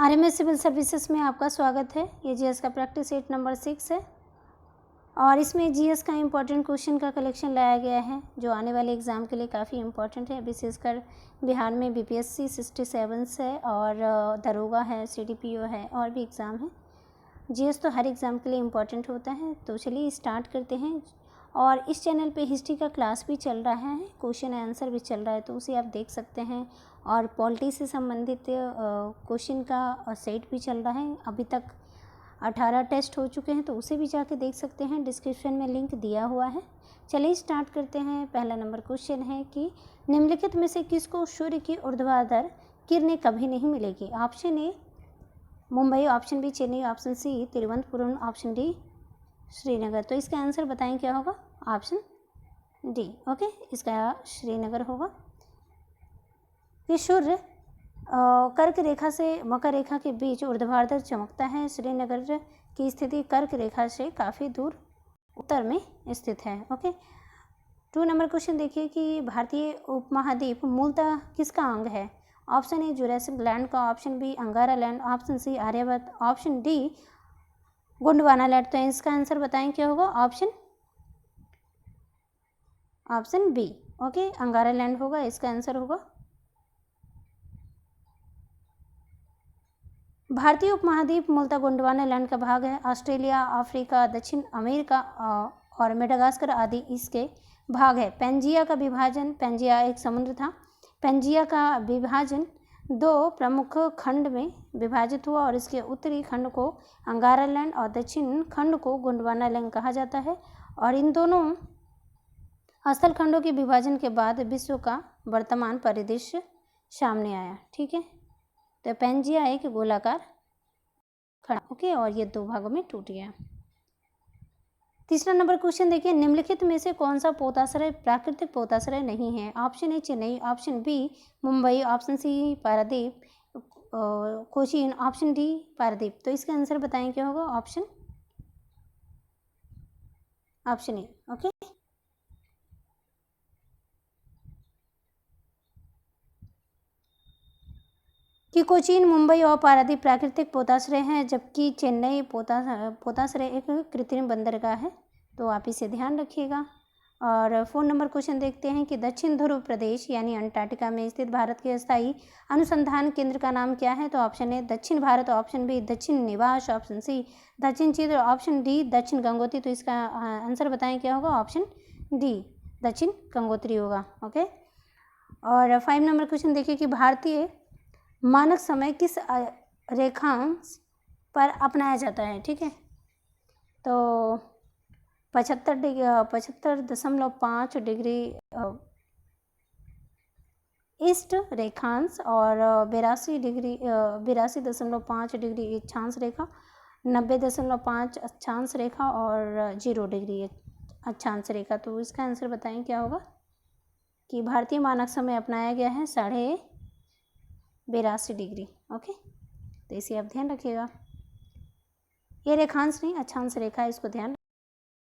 RMS civil services में आपका स्वागत है। ये जीएस का प्रैक्टिस सेट नंबर 6 है और इसमें जीएस का इम्पोर्टेंट क्वेश्चन का कलेक्शन लाया गया है जो आने वाले एग्ज़ाम के लिए काफ़ी इम्पोर्टेंट है। विशेषकर बिहार में बीपीएससी 67 है और दरोगा है, सीडीपीओ है और भी एग्ज़ाम है। जीएस तो हर एग्ज़ाम के लिए इम्पोर्टेंट होता है। तो चलिए स्टार्ट करते हैं। और इस चैनल पे हिस्ट्री का क्लास भी चल रहा है, क्वेश्चन आंसर भी चल रहा है, तो उसे आप देख सकते हैं। और पॉलिटी से संबंधित क्वेश्चन का सेट भी चल रहा है। अभी तक 18 टेस्ट हो चुके हैं, तो उसे भी जाके देख सकते हैं। डिस्क्रिप्शन में लिंक दिया हुआ है। चलिए स्टार्ट करते हैं। पहला नंबर क्वेश्चन है कि निम्नलिखित में से किसको सूर्य की ऊर्ध्वाधर किरणें कभी नहीं मिलेगी। Option A Mumbai, option B Chennai, option C Thiruvananthapuram, option D Srinagar. तो इसका आंसर बताएं क्या होगा। Option D. ओके, इसका श्रीनगर होगा। कि सूर्य कर्क रेखा से मकर रेखा के बीच ऊर्ध्वाधर चमकता है। श्रीनगर की स्थिति कर्क रेखा से काफ़ी दूर उत्तर में स्थित है। ओके, 2 नंबर क्वेश्चन देखिए कि भारतीय उपमहाद्वीप मूलतः किसका अंग है। ऑप्शन ए जुरासिक लैंड का, option B Angara land, option C Aryabhata, option D Gondwana land. तो इसका आंसर बताएं क्या होगा। Option B. Okay, Angara land होगा इसका आंसर होगा। भारतीय उपमहाद्वीप मूलतः गोंडवाना लैंड का भाग है। ऑस्ट्रेलिया, अफ्रीका, दक्षिण अमेरिका और मेडागास्कर आदि इसके भाग है। पेंजिया का विभाजन, पेंजिया एक समुद्र था। पेंजिया का विभाजन 2 प्रमुख खंड में विभाजित हुआ और इसके उत्तरी खंड को अंगारा लैंड और दक्षिण खंड को गोंडवाना लैंड कहा जाता है। और इन दोनों स्थल खंडों के विभाजन के बाद विश्व का वर्तमान परिदृश्य सामने आया। ठीक है, तो पेंजिया एक गोलाकार खंड। ओके, और ये 2 भागों में टूट गया। तीसरा नंबर क्वेश्चन देखिए, निम्नलिखित में से कौन सा पोताश्रय प्राकृतिक पोताश्रय नहीं है। Option A Chennai, option B Mumbai, option C Paradip Cochin, option D Paradip. तो इसका आंसर बताएं क्या होगा। Option A. ओके, कि कोचीन, मुंबई और पारादीप प्राकृतिक पोताश्रय हैं, जबकि चेन्नई पोताश्रय एक कृत्रिम बंदरगाह है। तो आप इसे ध्यान रखिएगा। और 4 नंबर क्वेश्चन देखते हैं कि दक्षिण ध्रुव प्रदेश यानी अंटार्कटिका में स्थित भारत के स्थायी अनुसंधान केंद्र का नाम क्या है। तो ऑप्शन ए दक्षिण भारत, ऑप्शन बी दक्षिण निवास, ऑप्शन सी दक्षिण चित्र, ऑप्शन डी दक्षिण गंगोत्री। तो इसका आंसर बताएं क्या होगा। ऑप्शन डी दक्षिण गंगोत्री होगा। ओके, और 5 नंबर क्वेश्चन देखिए कि भारतीय मानक समय किस रेखांश पर अपनाया जाता है। ठीक है, तो 75.5 डिग्री ईस्ट रेखांश और 82.5 डिग्री अक्षांश रेखा, 90.5 अक्षांश रेखा और 0 डिग्री अक्षांश रेखा। तो इसका आंसर बताएं क्या होगा कि भारतीय मानक समय अपनाया गया है 82.5 डिग्री। ओके, तो इसे आप ध्यान रखिएगा। ये रेखांश नहीं अक्षांश रेखा है, इसको ध्यान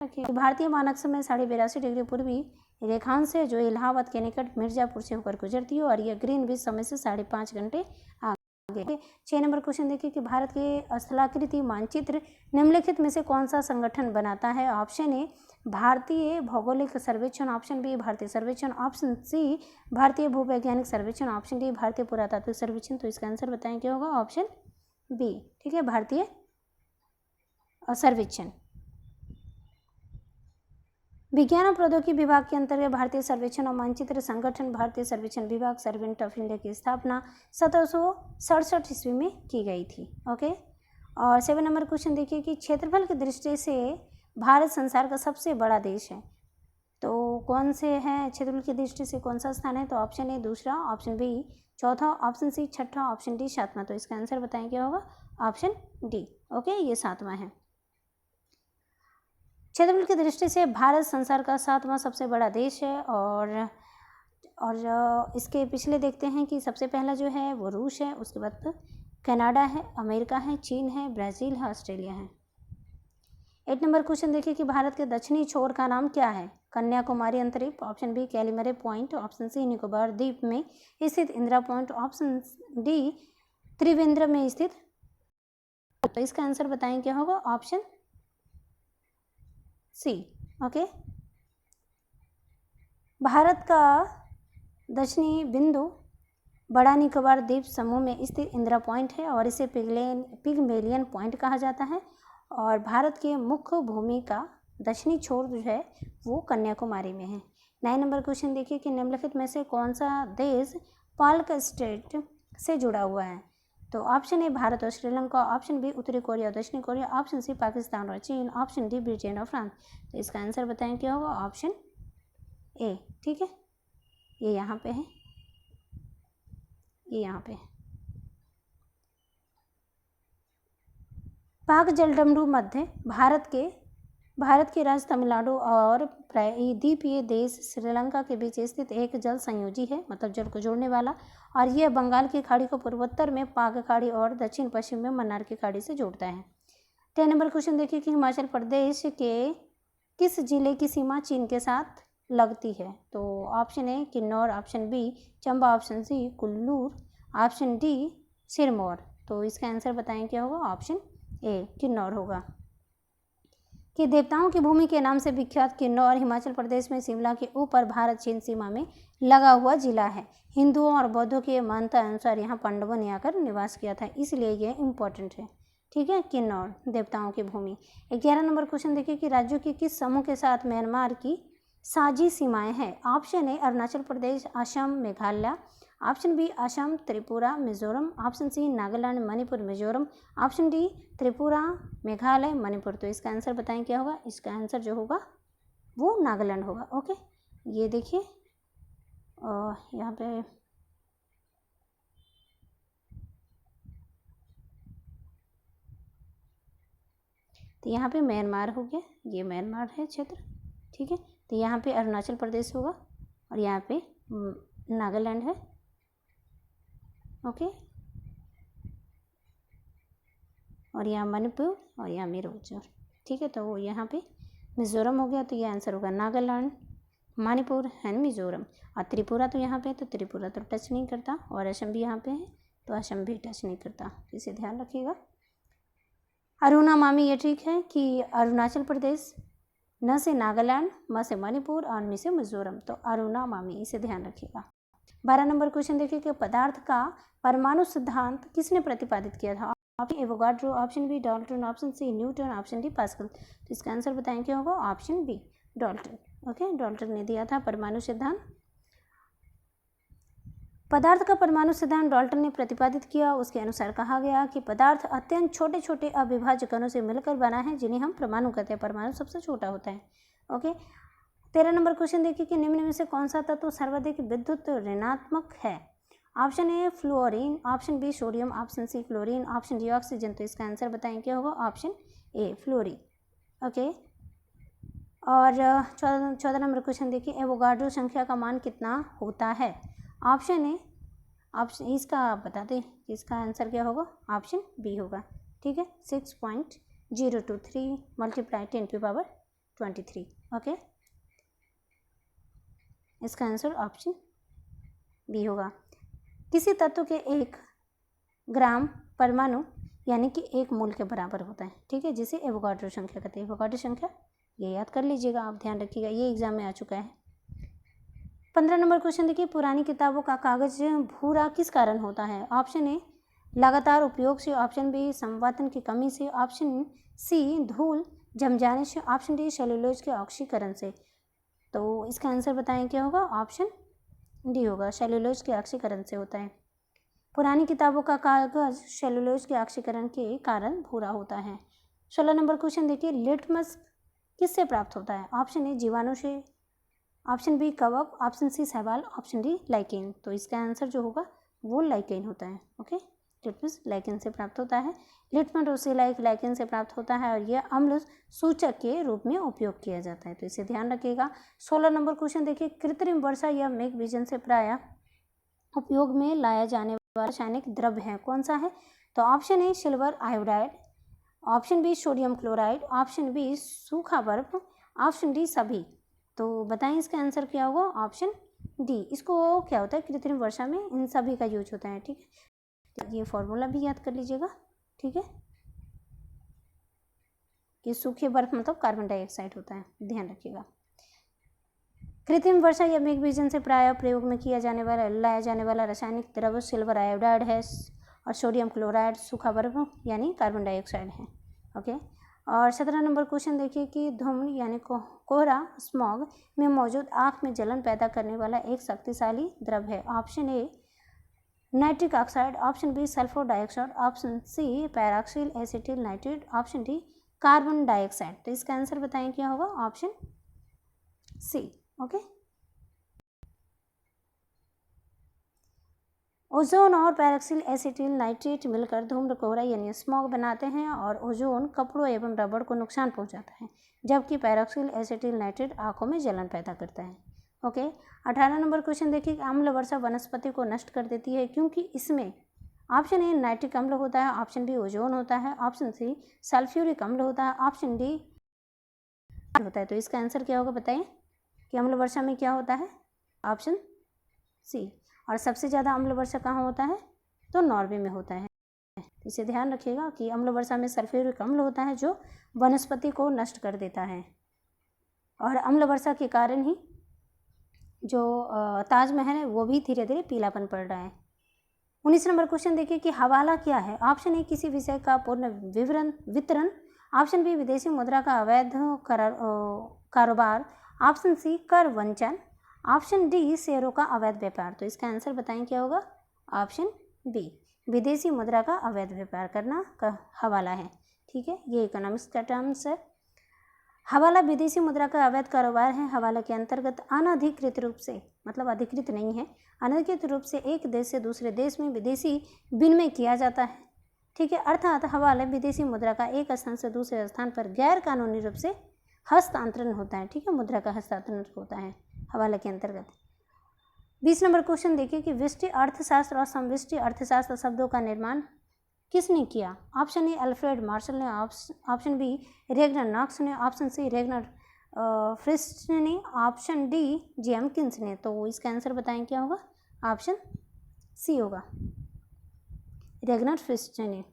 रखिए। भारतीय मानक समय 82.5 डिग्री पूर्वी रेखांश है जो इलाहाबाद के निकट मिर्जापुर से होकर गुजरती है और यह ग्रीनविच समय से 5.5 घंटे आगे। 6 नंबर क्वेश्चन देखिए कि भारत के स्थलाकृति मानचित्र निम्नलिखित में से कौन सा संगठन बनाता है। ऑप्शन ए भारतीय भौगोलिक सर्वेक्षण, ऑप्शन बी भारतीय सर्वेक्षण, ऑप्शन सी भारतीय भूवैज्ञानिक सर्वेक्षण, ऑप्शन डी भारतीय पुरातात्विक सर्वेक्षण। तो इसका आंसर बताएं क्या होगा। Option B. ठीक है, भारतीय सर्वेक्षण। विज्ञान और प्रौद्योगिकी विभाग के अंतर्गत भारतीय सर्वेक्षण और मानचित्र संगठन भारतीय सर्वेक्षण विभाग सर्वेंट ऑफ इंडिया की स्थापना 1767 ईस्वी में की गई थी। ओके, और 7 नंबर क्वेश्चन देखिए कि क्षेत्रफल की दृष्टि से भारत संसार का सबसे बड़ा देश है। तो कौन से है क्षेत्रफल की दृष्टि से कौन सा स्थान है। तो ऑप्शन ए दूसरा, ऑप्शन बी चौथा, ऑप्शन सी छठा, ऑप्शन डी सातवां। तो इसका आंसर बताएं क्या होगा। Option D. ओके, ये 7वां है। क्षेत्रफल की दृष्टि से भारत संसार का 7वां सबसे बड़ा देश है। और इसके पिछले देखते हैं कि सबसे पहला जो है वो रूस है, उसके बाद कनाडा है, अमेरिका है, चीन है, ब्राज़ील है, ऑस्ट्रेलिया है। 8 नंबर क्वेश्चन देखिए कि भारत के दक्षिणी छोर का नाम क्या है। कन्याकुमारी अंतरिक्ष, option B Calimere point, option C Nicobar द्वीप में स्थित Indira point, option D Trivandrum में स्थित। तो इसका आंसर बताएं क्या होगा, ऑप्शन सी। ओके, भारत का दक्षिणी बिंदु बड़ा निकोबार द्वीप समूह में स्थित इंदिरा पॉइंट है और इसे पिगमेलियन पॉइंट कहा जाता है। और भारत के मुख्य भूमि का दक्षिणी छोर जो है वो कन्याकुमारी में है। 9 नंबर क्वेश्चन देखिए कि निम्नलिखित में से कौन सा देश पाल्क स्टेट से जुड़ा हुआ है। तो ऑप्शन ए भारत और श्रीलंका, ऑप्शन बी उत्तरी कोरिया और दक्षिणी कोरिया, ऑप्शन सी पाकिस्तान और चीन, ऑप्शन डी ब्रिटेन और फ्रांस। तो इसका आंसर बताएं क्या होगा, ऑप्शन ए। ठीक है, ये यहाँ पे है, ये यहाँ पे है। पाक जलडमरू मध्य भारत के राज्य तमिलनाडु और द्वीपीय देश श्रीलंका के बीच स्थित एक जल संयोजी है, मतलब जल को जोड़ने वाला। और यह बंगाल की खाड़ी को पूर्वोत्तर में पाक खाड़ी और दक्षिण पश्चिम में मन्नार की खाड़ी से जोड़ता है। 10 नंबर क्वेश्चन देखिए कि हिमाचल प्रदेश के किस जिले की सीमा चीन के साथ लगती है। तो option A Kinnaur, option B Chamba, option C Kullu, option D Sirmaur. तो इसका आंसर बताएं क्या होगा, ऑप्शन ए किन्नौर होगा। कि देवताओं की भूमि के नाम से विख्यात किन्नौर हिमाचल प्रदेश में शिमला के ऊपर भारत चीन सीमा में लगा हुआ जिला है। हिंदुओं और बौद्धों की मान्यता अनुसार यहाँ पांडवों ने आकर निवास किया था, इसलिए यह इम्पोर्टेंट है। ठीक है, किन्नौर देवताओं की भूमि। 11 नंबर क्वेश्चन देखिए कि राज्यों के किस समूह के साथ म्यांमार की साझी सीमाएं हैं। Option A Arunachal Pradesh, Assam, Meghalaya, option B Assam, Tripura, Mizoram, option C Nagaland, Manipur, Mizoram, option D Tripura, Meghalaya, Manipur. तो इसका आंसर बताएं क्या होगा, इसका आंसर जो होगा वो नागालैंड होगा। ओके, ये देखिए यहाँ पे तो यहाँ पे म्यांमार हो गया, ये म्यांमार है क्षेत्र। ठीक है, तो यहाँ पे अरुणाचल प्रदेश होगा और यहाँ पे नागालैंड है। ओके, और यहाँ मणिपुर और यहाँ मिजोरम। ठीक है, तो यहाँ पे मिजोरम हो गया, तो ये आंसर होगा नागालैंड, मणिपुर एंड मिजोरम। और त्रिपुरा तो यहाँ पे है, तो त्रिपुरा तो टच नहीं करता। और असम भी यहाँ पे है, तो असम भी टच नहीं करता, इसे ध्यान रखिएगा। अरुणा मामी, ये ठीक है कि अरुणाचल प्रदेश, न से नागालैंड, म से मणिपुर और मी से मिजोरम। तो अरुणा मामी, इसे ध्यान रखिएगा। 12 नंबर क्वेश्चन देखिए कि पदार्थ का परमाणु सिद्धांत किसने प्रतिपादित किया था। Option Avogadro, option B Dalton, option C Newton, option D Pascal. तो इसका आंसर बताएं क्या होगा, option B Dalton. Okay, Dalton ने दिया था परमाणु सिद्धांत। पदार्थ का परमाणु सिद्धांत डाल्टन ने प्रतिपादित किया। उसके अनुसार कहा गया कि पदार्थ अत्यंत छोटे छोटे अविभाज्य कणों से मिलकर बना है, जिन्हें हम परमाणु कहते हैं। परमाणु सबसे छोटा होता है। ओके, 13 नंबर क्वेश्चन देखिए कि निम्न में से कौन सा तत्व सर्वाधिक विद्युत ऋणात्मक है। Option A fluorine, option B sodium, option C chlorine, option D oxygen. तो इसका आंसर बताएं क्या होगा, ऑप्शन ए फ्लोरीन। ओके, और 14 नंबर क्वेश्चन देखिए एवोगाड्रो संख्या का मान कितना होता है। ऑप्शन ए, ऑप्शन इसका बता दें, इसका आंसर क्या होगा, ऑप्शन बी होगा। ठीक है, 6.023 मल्टीप्लाई 10⁻23। ओके, इसका आंसर ऑप्शन बी होगा। किसी तत्व के 1 ग्राम परमाणु यानी कि 1 मोल के बराबर होता है। ठीक है, जिसे एवोगाड्रो संख्या कहते हैं। एवोगाड्रो संख्या ये याद कर लीजिएगा, आप ध्यान रखिएगा, ये एग्जाम में आ चुका है। 15 नंबर क्वेश्चन देखिए पुरानी किताबों का कागज भूरा किस कारण होता है। ऑप्शन ए लगातार उपयोग से, ऑप्शन बी संवातन की कमी से, ऑप्शन सी धूल जम जाने से, ऑप्शन डी सेलुलोज के ऑक्सीकरण से। तो इसका आंसर बताएं क्या होगा, ऑप्शन डी होगा, सेलुलोज के ऑक्सीकरण से होता है। पुरानी किताबों का कागज सेलुलोज के ऑक्सीकरण के कारण भूरा होता है। 16 नंबर क्वेश्चन देखिए लिटमस किससे प्राप्त होता है। ऑप्शन ए जीवाणु से, ऑप्शन बी कवक, ऑप्शन सी शैवाल, ऑप्शन डी लाइकेन। तो इसका आंसर जो होगा वो लाइकेन होता है। ओके, लिटमस लाइकेन से प्राप्त होता है। लिटमस रोसेलाइक लाइकेन से प्राप्त होता है और यह अम्ल सूचक के रूप में उपयोग किया जाता है, तो इसे ध्यान रखिएगा। 16 नंबर क्वेश्चन देखिए कृत्रिम वर्षा या मेघ विजन से प्रायः उपयोग में लाया जाने वाला रासायनिक द्रव्य है, कौन सा है। तो option A silver iodide, option B sodium chloride, option B सूखा बर्फ, ऑप्शन डी सभी। तो बताएं इसका आंसर क्या होगा, ऑप्शन डी। इसको क्या होता है, कृत्रिम वर्षा में इन सभी का यूज होता है। ठीक है, तो ये फॉर्मूला भी याद कर लीजिएगा, ठीक है, कि सूखे बर्फ मतलब कार्बन डाइऑक्साइड होता है, ध्यान रखिएगा। कृत्रिम वर्षा या मेघ से प्राय प्रयोग में लाया जाने वाला रासायनिक द्रव्य सिल्वर आयोडाइड है और सोडियम क्लोराइड सूखा बर्फ यानी कार्बन डाइऑक्साइड है। ओके, और 17 नंबर क्वेश्चन देखिए कि धूम्र यानी कोहरा स्मॉग में मौजूद आँख में जलन पैदा करने वाला एक शक्तिशाली द्रव्य है। Option A nitric oxide, option B sulphur dioxide, option C peroxyl acetyl nitrate, option D carbon dioxide. तो इसका आंसर बताएं क्या होगा, ऑप्शन सी। ओके, ओजोन और पैराक्सिल एसिटिल नाइट्रेट मिलकर धूम्र कोहरा यानी स्मॉग बनाते हैं और ओजोन कपड़ों एवं रबड़ को नुकसान पहुंचाता है, जबकि पैराक्सिल एसिटिल नाइट्रेट आंखों में जलन पैदा करता है। ओके, 18 नंबर क्वेश्चन देखिए, अम्ल वर्षा वनस्पति को नष्ट कर देती है क्योंकि इसमें ऑप्शन ए नाइट्रिक अम्ल होता है, ऑप्शन बी ओजोन होता है, ऑप्शन सी सल्फ्यूरिक अम्ल होता है, ऑप्शन डी होता है। तो इसका आंसर क्या होगा बताइए कि अम्ल वर्षा में क्या होता है, ऑप्शन सी। और सबसे ज़्यादा अम्ल वर्षा कहाँ होता है, तो नॉर्वे में होता है। इसे ध्यान रखिएगा कि अम्ल वर्षा में सल्फ्यूरिक अम्ल होता है जो वनस्पति को नष्ट कर देता है, और अम्ल वर्षा के कारण ही जो ताजमहल है वो भी धीरे धीरे पीलापन पड़ रहा है। 19 नंबर क्वेश्चन देखिए कि हवाला क्या है। ऑप्शन ए किसी विषय का पूर्ण वितरण, ऑप्शन बी विदेशी मुद्रा का अवैध कारोबार, ऑप्शन सी कर वंचन, ऑप्शन डी शेयरों का अवैध व्यापार। तो इसका आंसर बताएं क्या होगा, ऑप्शन बी विदेशी मुद्रा का अवैध व्यापार करना का हवाला है। ठीक है, ये इकोनॉमिक्स का टर्म्स है। हवाला विदेशी मुद्रा का अवैध कारोबार है। हवाला के अंतर्गत अनधिकृत रूप से, मतलब अधिकृत नहीं है, अनधिकृत रूप से एक देश से दूसरे देश में विदेशी विनिमय किया जाता है। ठीक है, अर्थात हवाला विदेशी मुद्रा का एक स्थान से दूसरे स्थान पर गैर कानूनी रूप से हस्तांतरण होता है। ठीक है, मुद्रा का हस्तांतरण होता है हवाला के अंतर्गत। 20 नंबर क्वेश्चन देखिए कि व्यष्टि अर्थशास्त्र और समव्यष्टि अर्थशास्त्र शब्दों का निर्माण किसने किया। ऑप्शन ए अल्फ्रेड मार्शल ने, ऑप्शन बी रेगनर नॉक्स ने, ऑप्शन सी रेगनर फ्रिस्ट ने, ऑप्शन डी जेमकिंस ने। तो इसका आंसर बताएं क्या होगा, ऑप्शन सी होगा, रेगनर फ्रिस्ट ने।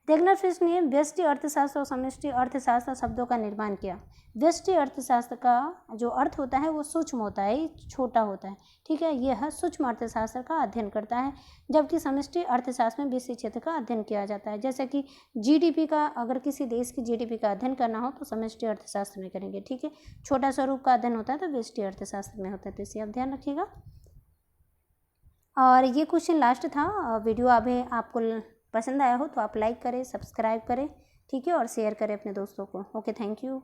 रेगनर फ्रिस्ट ने व्यष्टि अर्थशास्त्र और समष्टि अर्थशास्त्र शब्दों का निर्माण किया। व्यष्टि अर्थशास्त्र का जो अर्थ होता है वो सूक्ष्म होता है, छोटा होता है। ठीक है, यह सूक्ष्म अर्थशास्त्र का अध्ययन करता है, जबकि समष्टि अर्थशास्त्र में विस्तृत क्षेत्र का अध्ययन किया जाता है। जैसे कि जीडीपी का, अगर किसी देश की जीडीपी का अध्ययन करना हो तो समष्टि अर्थशास्त्र में करेंगे। ठीक है, छोटा स्वरूप का अध्ययन होता है तो व्यष्टि अर्थशास्त्र में होता है। तो इसे आप ध्यान रखिएगा। और ये क्वेश्चन लास्ट था। वीडियो अभी आपको पसंद आया हो तो आप लाइक करें, सब्सक्राइब करें, ठीक है, और शेयर करें अपने दोस्तों को। Okay, thank you.